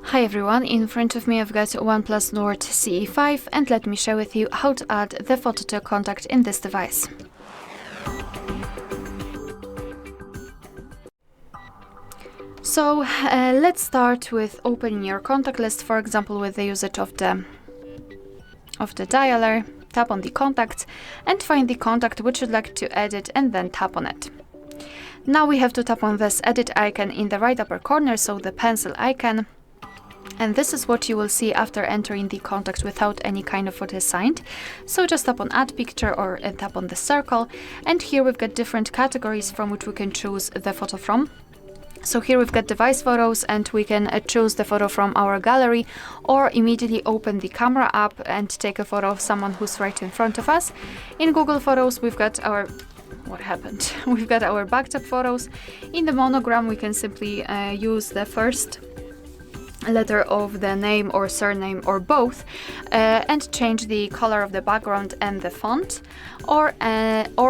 Hi everyone, in front of me I've got OnePlus Nord CE 5 and let me share with you how to add the photo to a contact in this device. So let's start with opening your contact list, for example with the usage of the dialer. Tap on the contact and find the contact which you'd like to edit and then tap on it. Now we have to tap on this edit icon in the right upper corner, so the pencil icon. And this is what you will see after entering the contact without any kind of what is signed. So just tap on add picture or tap on the circle. And here we've got different categories from which we can choose the photo from. So here we've got device photos and we can choose the photo from our gallery or immediately open the camera app and take a photo of someone who's right in front of us. In Google Photos we've got our We've got our backed up photos. In the Monogram we can simply use the first letter of the name or surname or both and change the color of the background and the font, or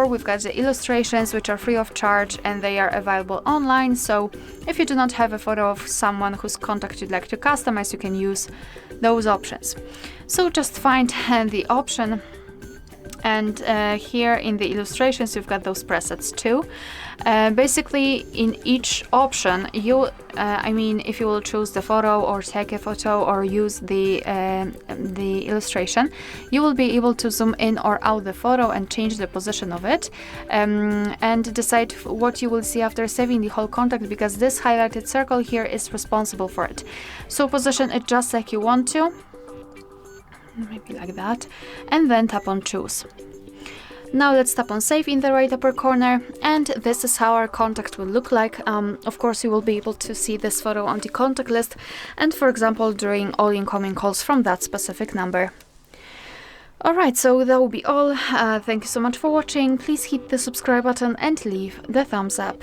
we've got the illustrations which are free of charge and they are available online. So if you do not have a photo of someone whose contact you'd like to customize, you can use those options. So just find the option, and here in the illustrations you've got those presets too. Basically in each option if you will choose the photo or take a photo or use the illustration, you will be able to zoom in or out the photo and change the position of it and decide what you will see after saving the whole contact, because this highlighted circle here is responsible for it. So position it just like you want to, maybe like that, and then tap on choose. Now let's tap on save in the right upper corner, and this is how our contact will look like. Of course you will be able to see this photo on the contact list and, for example, during all incoming calls from that specific number. Alright, so that will be all. Thank you so much for watching. Please hit the subscribe button and leave the thumbs up.